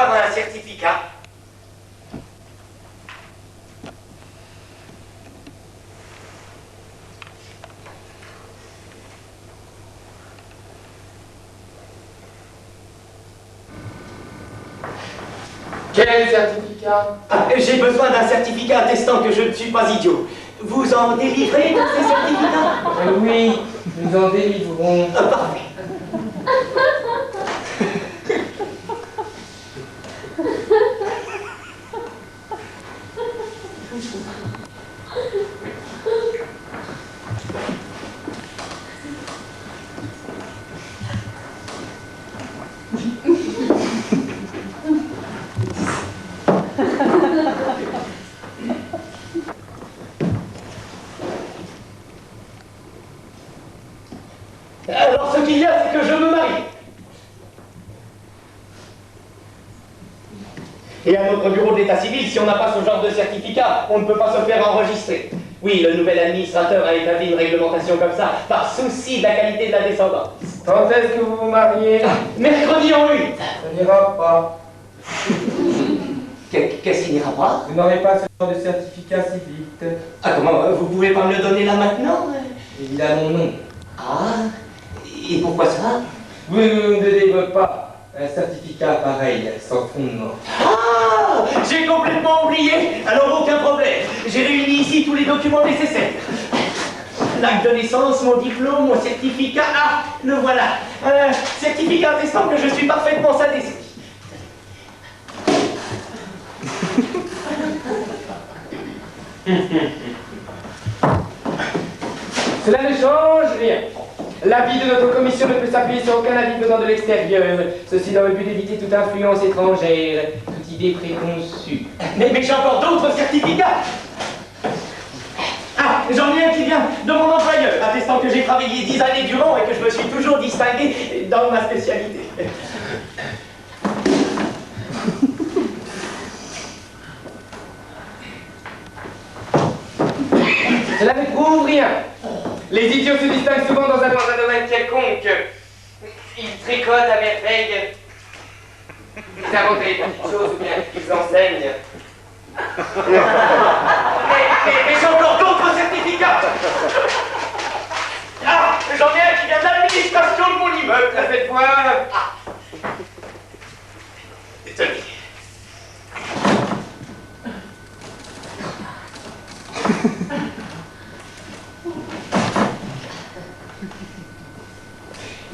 avoir un certificat. Quel certificat? J'ai besoin d'un certificat attestant que je ne suis pas idiot. Vous en délivrez de ces certificats? Oui, nous en délivrons. Parfait. Alors, ce qu'il y a, c'est que je me marie. Et à notre bureau de l'état civil, si on n'a pas ce genre de certificat, on ne peut pas se faire enregistrer. Oui, le nouvel administrateur a établi une réglementation comme ça, par souci de la qualité de la descendance. Quand est-ce que vous vous mariez? Mercredi en 8. Ça n'ira pas. Qu'est-ce qui n'ira pas? Vous n'aurez pas ce genre de certificat si vite. Ah, comment? Vous pouvez pas me le donner là maintenant? Il a mon nom. Ah, et pourquoi ça? Vous ne devez pas un certificat pareil, sans fondement. Ah, j'ai complètement oublié. Alors aucun problème. J'ai réuni ici tous les documents nécessaires. L'acte de naissance, mon diplôme, mon certificat. Ah, le voilà. Un certificat attestant que je suis parfaitement sain d'esprit. Cela ne change rien. L'avis de notre commission ne peut s'appuyer sur aucun avis venant de l'extérieur. Ceci dans le but d'éviter toute influence étrangère, toute idée préconçue. Mais j'ai encore d'autres certificats. Ah, j'en ai un qui vient de mon employeur, attestant que j'ai travaillé 10 années durant et que je me suis toujours distingué dans ma spécialité. Cela ne prouve rien. Les idiots se distinguent souvent dans un domaine quelconque. Ils tricotent à merveille. Ils inventent des petites choses ou bien ils enseignent. Mais j'ai encore d'autres certificats. Ah, j'en ai un qui vient de l'administration de mon immeuble. Cette fois... Tenez.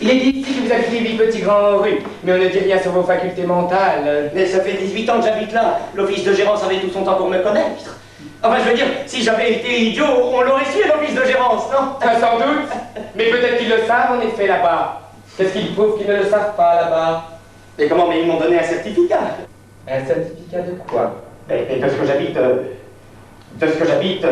Il est dit ici que vous habitez Ville-Petit-Grand-Rue, mais on ne dit rien sur vos facultés mentales. Mais ça fait 18 ans que j'habite là. L'office de gérance avait tout son temps pour me connaître. Enfin, je veux dire, si j'avais été idiot, on l'aurait su, l'office de gérance, non? Sans doute, mais peut-être qu'ils le savent en effet là-bas. Qu'est-ce qu'ils prouvent qu'ils ne le savent pas là-bas? Mais comment? Mais ils m'ont donné un certificat. Un certificat de quoi? Mais de ce que j'habite...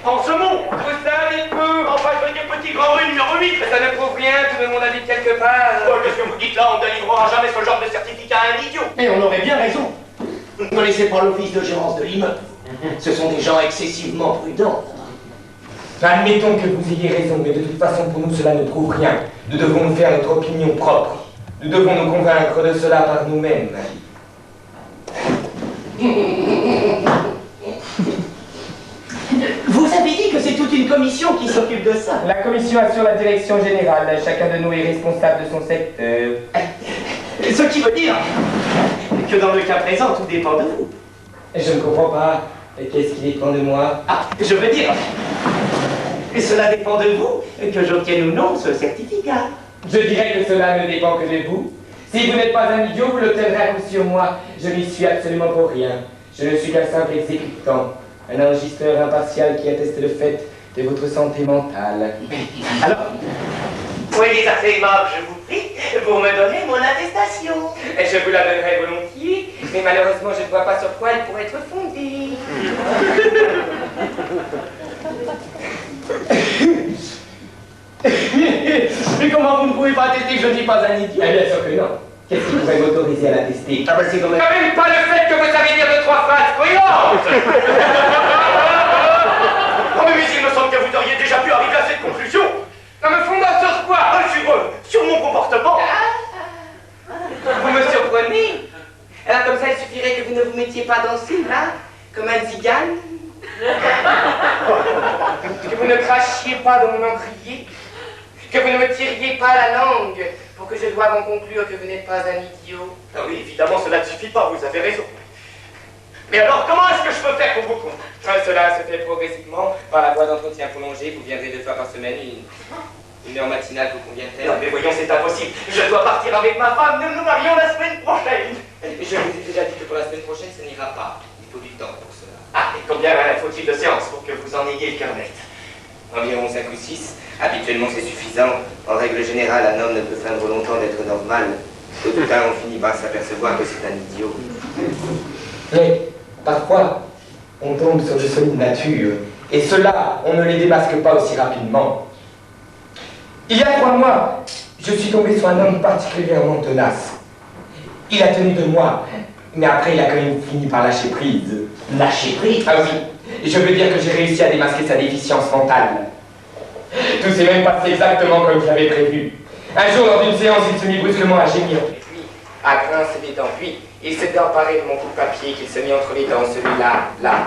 En ce monde. Vous savez peu. Enfin, je veux dire Petit Grand Rue numéro 8. Mais ça ne prouve rien, tout le monde habite quelque part. Qu'est-ce que vous dites là? On ne délivrera jamais ce genre de certificat à un idiot. Mais on aurait bien raison. Vous ne connaissez pas l'office de gérance de l'immeuble. Ce sont des gens excessivement prudents. Admettons que vous ayez raison, mais de toute façon pour nous cela ne prouve rien. Nous devons nous faire notre opinion propre. Nous devons nous convaincre de cela par nous-mêmes. Vous avez dit que c'est toute une commission qui s'occupe de ça. La commission assure la direction générale. Chacun de nous est responsable de son secteur. Ce qui veut dire que dans le cas présent, tout dépend de vous. Je ne comprends pas. Qu'est-ce qui dépend de moi? Ah, je veux dire, cela dépend de vous que j'obtienne ou non ce certificat. Je dirais que cela ne dépend que de vous. Si vous n'êtes pas un idiot, vous l'obtiendrez à coup sur moi. Je n'y suis absolument pour rien. Je ne suis qu'un simple exécutant, un enregistreur impartial qui atteste le fait de votre santé mentale. Alors, soyez assez aimable, je vous prie, pour me donner mon attestation. Et je vous la donnerai volontiers, mais malheureusement, je ne vois pas sur quoi elle pourrait être fondée. Mais comment vous ne pouvez pas attester que je ne suis pas un idiot? Eh bien sûr que non. Qu'est-ce qui pourrait m'autoriser à l'attester? Ah bah c'est quand même... Quand même pas le fait que vous savez dire 2-3 phrases cohérentes. Oh mais il me semble que vous auriez déjà pu arriver à cette conclusion. Non me fondant sur quoi? Sur mon comportement. Vous me comprenez? Alors comme ça, il suffirait que vous ne vous mettiez pas à danser, là, comme un tzigane. Que vous ne crachiez pas dans mon encrier. Que vous ne me tiriez pas la langue pour que je doive en conclure que vous n'êtes pas un idiot. Ah oui, évidemment, cela ne suffit pas, vous avez raison. Mais alors, comment est-ce que je peux faire pour vous convaincre? Cela se fait progressivement par la voie d'entretien prolongée. Vous viendrez 2 fois par semaine. Une heure matinale vous conviendrait? Non, mais voyons, c'est impossible. Je dois partir avec ma femme. Nous nous marions la semaine prochaine. Je vous ai déjà dit que pour la semaine prochaine, ça n'ira pas. Il faut du temps pour cela. Ah, et combien faut-il de séances pour que vous en ayez le cœur net? Environ 5 ou 6. Habituellement, c'est suffisant. En règle générale, un homme ne peut feindre longtemps d'être normal. Tôt ou tard, on finit par s'apercevoir que c'est un idiot. Mais, parfois, on tombe sur de solides natures. Et ceux-là, on ne les démasque pas aussi rapidement. Il y a 3 mois, je suis tombé sur un homme particulièrement tenace. Il a tenu de moi, mais après, il a quand même fini par lâcher prise. Lâcher prise? Ah oui. Je veux dire que j'ai réussi à démasquer sa déficience mentale. Tout s'est même passé exactement comme j'avais prévu. Un jour, lors d'une séance, il se mit brusquement à gémir. Et puis, à grincer des dents. Puis, il s'était emparé de mon coupe-papier qu'il se mit entre les dents, celui-là, là.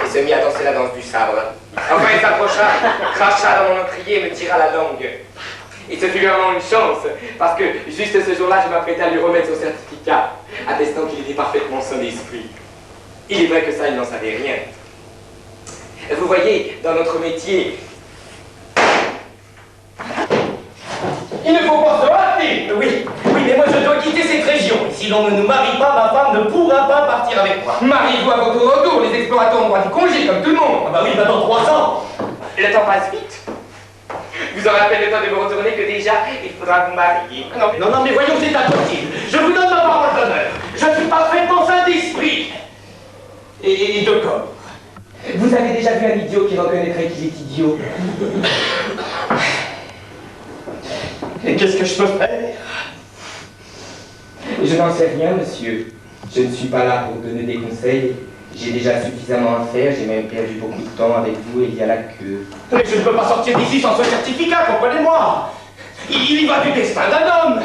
Et se mit à danser la danse du sabre. Enfin, il s'approcha, cracha dans mon encrier et me tira la langue. Et ce fut vraiment une chance, parce que juste ce jour-là, je m'apprêtais à lui remettre son certificat, attestant qu'il était parfaitement son esprit. Il est vrai que ça, il n'en savait rien. Vous voyez, dans notre métier, il ne faut pas se hâter. Oui, mais moi je dois quitter cette région. Si l'on ne nous marie pas, ma femme ne pourra pas partir avec moi. Mariez-vous à votre retour, les explorateurs ont droit de congé comme tout le monde. Ah bah oui, dans 3 ans. Le temps passe vite. Vous aurez à peine le temps de vous retourner que déjà, il faudra vous marier. Non, mais voyons, c'est impossible. Je vous donne ma parole d'honneur. Je suis parfaitement sain d'esprit. Et de corps. Vous avez déjà vu un idiot qui reconnaîtrait qu'il est idiot? Et qu'est-ce que je peux faire? Je n'en sais rien, monsieur. Je ne suis pas là pour donner des conseils. J'ai déjà suffisamment à faire, j'ai même perdu beaucoup de temps avec vous et il y a la queue. Mais je ne peux pas sortir d'ici sans ce certificat, comprenez-moi. Il y va du destin d'un homme.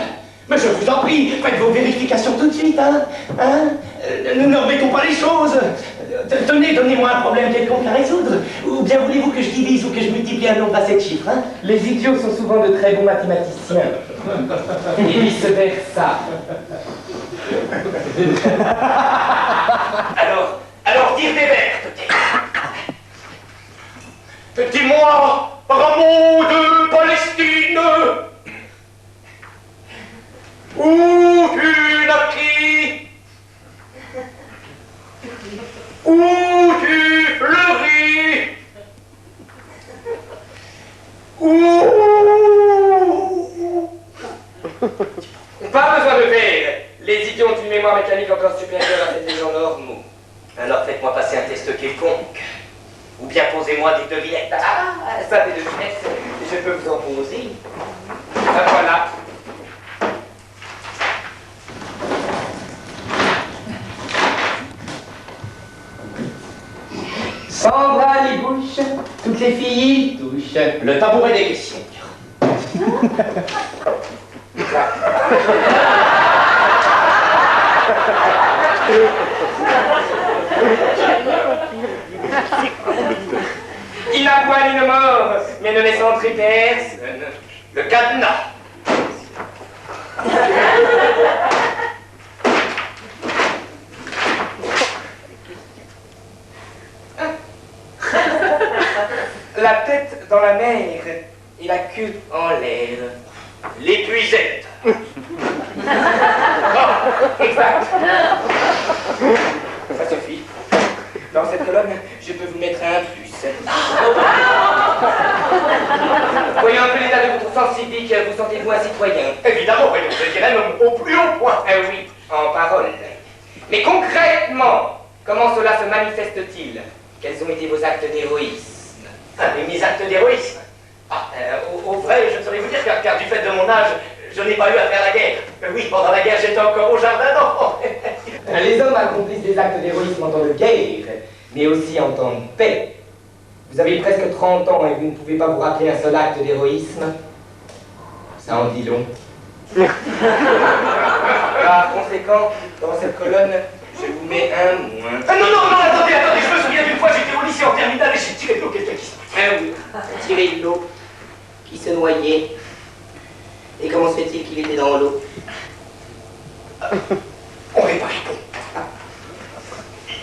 Mais je vous en prie, faites vos vérifications tout de suite, hein. Ne remettons pas les choses. Tenez, donnez-moi un problème quelconque à résoudre. Ou bien voulez-vous que je divise ou que je multiplie un nombre à 7 chiffres, hein? Les idiots sont souvent de très bons mathématiciens. Et vice-versa. Alors, dire des vers, dis-moi, par amour de Palestine, où tu naquis, où tu fleuris, où... Pas besoin de vers. Les idiots ont une mémoire mécanique encore supérieure à celle des gens normaux. Alors faites-moi passer un test quelconque. Ou bien posez-moi des devinettes. Ah, ça, des devinettes, je peux vous en poser. Ah, voilà. Sandra les bouches, toutes les filles touchent. Le tabouret des questions. Il n'a point une mort, mais ne laisse entrer personne. Le cadenas. La tête dans la mer et la queue en l'air. L'épuisette. Exact. Ça suffit. Dans cette colonne, je peux vous mettre un plus. Voyons un peu l'état de votre sens civique, vous sentez-vous un citoyen? Évidemment, voyons, je dirais même au plus haut point. Oui, en parole. Mais concrètement, comment cela se manifeste-t-il? Quels ont été vos actes d'héroïsme? Mes actes d'héroïsme. Au vrai, je ne saurais vous dire, car du fait de mon âge, je n'ai pas eu à faire la guerre. Oui, pendant la guerre, j'étais encore au jardin d'enfants. Les hommes accomplissent des actes d'héroïsme en temps de guerre, mais aussi en temps de paix. Vous avez presque 30 ans et vous ne pouvez pas vous rappeler un seul acte d'héroïsme. Ça en dit long. Par conséquent, conséquent, dans cette colonne, je vous mets un moins. Ah non, attendez, je me souviens d'une fois, j'étais au lycée en terminale et j'ai tiré de l'eau quelqu'un qui se... Ah oui, tiré de l'eau, qui se noyait. Et comment se fait-il qu'il était dans l'eau? On n'est pas répond.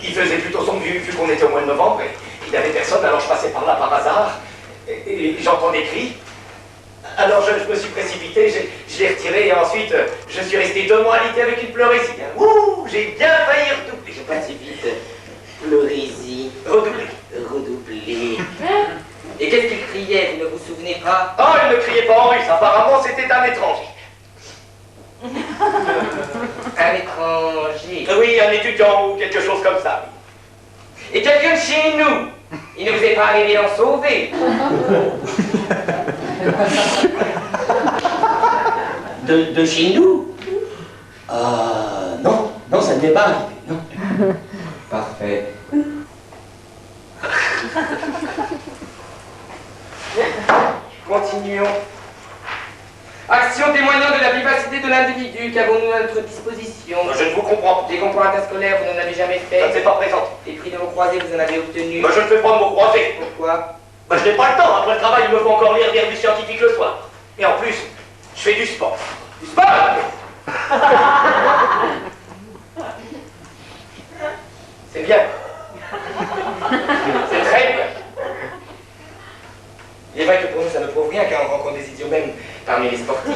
Il faisait plutôt sombre vu qu'on était au mois de novembre et il n'y avait personne, alors je passais par là par hasard et j'entends des cris. Alors je me suis précipité, je l'ai retiré et ensuite je suis resté 2 mois alité avec une pleurésie. Ouh, j'ai bien failli redoubler. J'ai pas si vite. Pleurésie. Redoubler. Et qu'est-ce qu'il criait, vous ne vous souvenez pas? Oh, il ne criait pas en russe, apparemment c'était un étranger. Un étranger. Oui, un étudiant ou quelque chose comme ça. Et quelqu'un de chez nous. Il ne vous est pas arrivé d'en sauver. De chez nous? Non, ça ne m'est pas arrivé, non. Parfait. Continuons. Action témoignant de la vivacité de l'individu qu'avons-nous à notre disposition. Je ne vous comprends pas. Des concours interscolaires, vous n'en avez jamais fait. Ça ne s'est pas présenté. Les prix de mots croisés, vous en avez obtenu. Je ne fais pas de mots croisés. Pourquoi? Je n'ai pas le temps. Après le travail, il me faut encore lire des revues scientifiques le soir. Et en plus, je fais du sport. Du sport! C'est bien. C'est très bien. Il est vrai que pour nous, ça ne prouve rien car on rencontre des idiots même parmi les sportifs.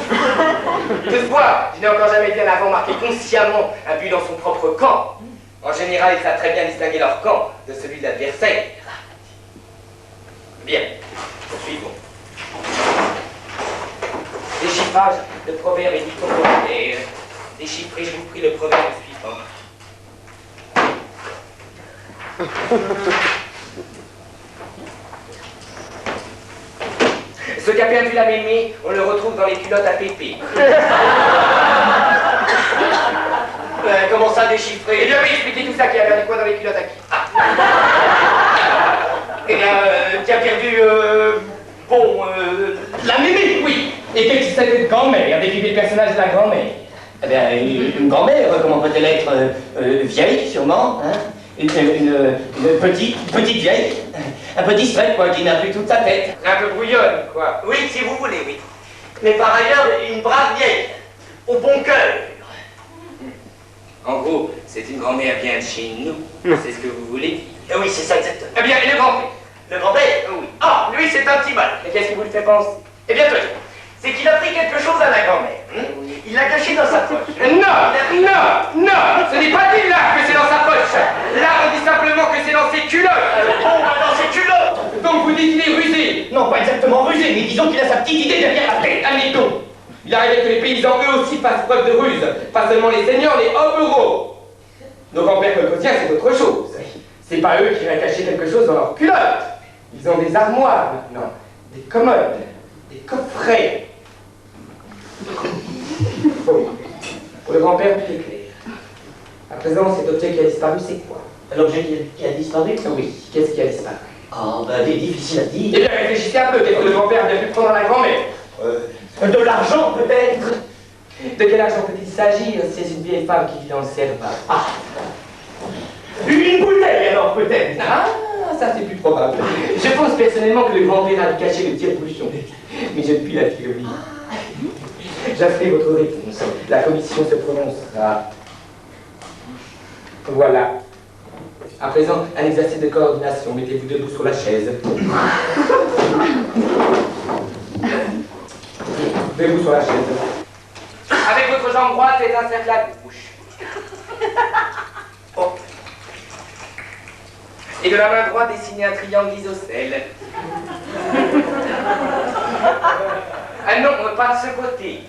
Toutefois, je n'ai encore jamais bien avant marqué consciemment un but dans son propre camp. En général, ils savent très bien distinguer leur camp de celui de l'adversaire. Bien, poursuivons. Déchiffrage de proverbes et dictons. Déchiffrez, je vous prie, le proverbe suivant. Ce qu'a perdu la mémé, on le retrouve dans les culottes à pépé. Comment ça déchiffrer? Eh bien, oui, expliquez tout ça, qui a perdu quoi dans les culottes à qui? Eh bien, qui a perdu, la mémé, oui. Et qu'est-ce que c'était de grand-mère? Décrivez le personnage de la grand-mère. Eh bien, une grand-mère, comment peut-elle être vieille, sûrement, hein? Une petite vieille, un petit stress, quoi, qui n'a plus toute sa tête. Un peu brouillonne, quoi. Oui, si vous voulez, oui. Mais par ailleurs, une brave vieille, au bon cœur. En gros, c'est une grand-mère bien de chez nous. C'est ce que vous voulez dire. Oui, c'est ça exactement. Eh bien, et le grand-père? Le grand-père? Oui. Ah, lui, c'est un petit mal. Et qu'est-ce qui vous le fait penser? Eh bien, tenez, c'est qu'il a pris quelque chose à la grand-mère. Il l'a caché dans sa poche. Non, ce n'est pas dit là que c'est dans sa poche. Là, on dit simplement que c'est dans ses culottes. Dans ses culottes. Donc vous dites qu'il est rusé. Non, pas exactement rusé, mais disons qu'il a sa petite idée derrière la tête. Admettons. Il arrivait que les paysans, eux aussi, fassent preuve de ruse. Pas seulement les seigneurs, les hommes euros. Nos grands-pères colcotiens, c'est autre chose. C'est pas eux qui iraient cacher quelque chose dans leurs culottes. Ils ont des armoires maintenant, des commodes, des coffrets. Bon. Pour le grand-père, tout est clair. À présent, cet objet qui a disparu, c'est quoi? L'objet qui a disparu? Oui, qu'est-ce qui a disparu? Ah, ben, c'est difficile à Eh dire. bien, réfléchissez un peu, qu'est-ce que le grand-père a bien pu prendre à la grand-mère? De l'argent, peut-être. De quel argent peut-il s'agir si c'est une vieille femme qui vit dans le servage? Ah. Une bouteille, alors, peut-être. Ah, ça c'est plus probable. Je pense personnellement que le grand-père a caché le tire-bouchon. Mais je ne puis l'affirmer. J'affirme votre réponse. La commission se prononcera. Voilà. À présent, un exercice de coordination. Mettez-vous debout sur la chaise. Debout sur la chaise. Avec votre jambe droite, faites un cercle à bouche. Oh. Et de la main droite, dessinez un triangle isocèle. Ah non, pas de ce côté.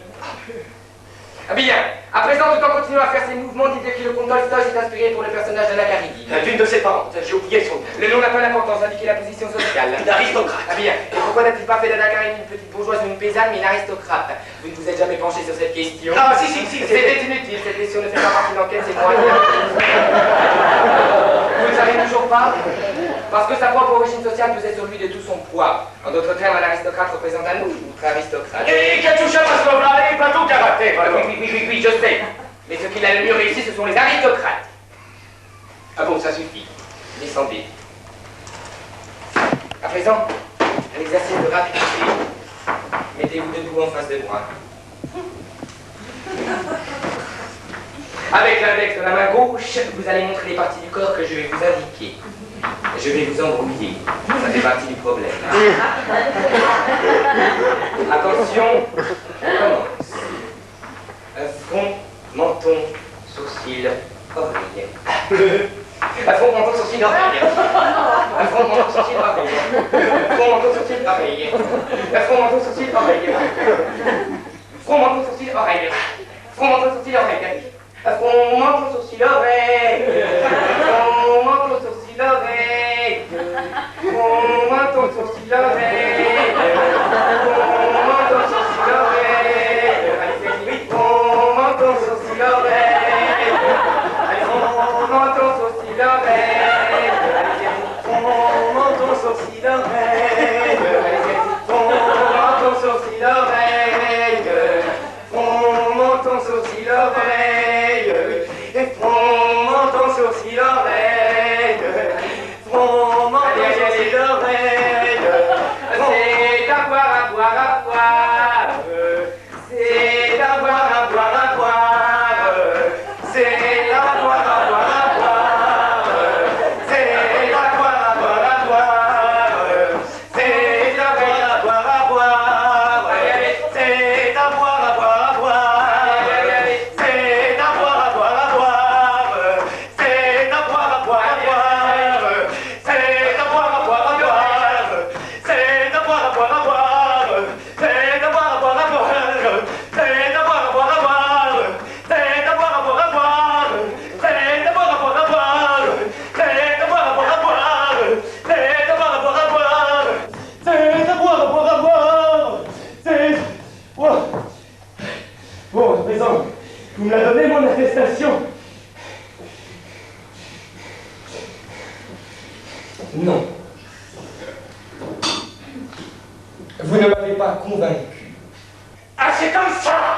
Ah bien, à présent, tout en continuant à faire ces mouvements, dites que le comte Tolstoï s'est inspiré pour le personnage d'Anna Karenine. D'une de ses parentes, j'ai oublié son nom. Le nom n'a pas d'importance, indiquez la position sociale. Une aristocrate. Ah bien, et pourquoi n'a-t-il pas fait d'Anna Karenine une petite bourgeoise ou une paysanne, mais une aristocrate? Vous ne vous êtes jamais penché sur cette question? Ah, si, C'était inutile, cette question ne fait pas partie de l'enquête, c'est moi. Vous ne savez toujours pas? Parce que sa propre origine sociale pesait sur lui de tout son poids. En d'autres termes, un aristocrate représente un outre aristocrate. Et Katyusha Maslovna, elle est pas tout caractère, alors. Oui, je sais. Mais ce qui qu'il a le mieux réussi, ce sont les aristocrates. Ah bon, ça suffit. Descendez. À présent, un exercice de rapidité. Mettez-vous debout en face de moi. Avec l'index de la main gauche, vous allez montrer les parties du corps que je vais vous indiquer. Je vais vous embrouiller. Ça fait partie du problème. Attention, on commence. Front, menton, sourcil, oreille. Front, menton, sourcil, oreille. Front, menton, sourcil, oreille. Front, menton, sourcil, oreille. Front, menton, sourcil, oreille. Front, menton, sourcil, oreille. Front, menton, sourcil, oreille. Front, menton, sourcil, oreille. Front, menton, sourcil, oreille. Front, menton, sourcil, oreille. Front, menton, sourcil, oreille. Front, menton, sourcil, oreille. Front, menton, sourcil, oreille. Front, menton, sourcil, oreille. Front, menton, sourcil, oreille. Front, menton, sourcil, oreille. Front, menton, sourcil, oreille. Front, menton, sourcil, oreille. C'est à boire, à boire, à boire. C'est à boire, à boire, à boire. C'est à boire, à boire, à boire. C'est à boire, à boire, à boire. C'est à boire, à boire, à boire. C'est à boire, à boire, à boire. C'est à boire, à boire, à boire. C'est à boire, à boire, à boire. C'est à boire, à boire, à boire. C'est à boire, à boire, à boire. C'est à boire, à boire, à boire. C'est à boire, à boire, à boire. C'est à boire, à boire, à boire. C'est à boire, à boire, à boire. C'est à boire, à boire, à boire. C'est à boire, à boire, à boire. C'est à boire, à boire, à boire. C'est... Oh. Bon, à présent, vous me la donnez, mon attestation? Non. Vous ne m'avez pas convaincu. Ah, c'est comme ça!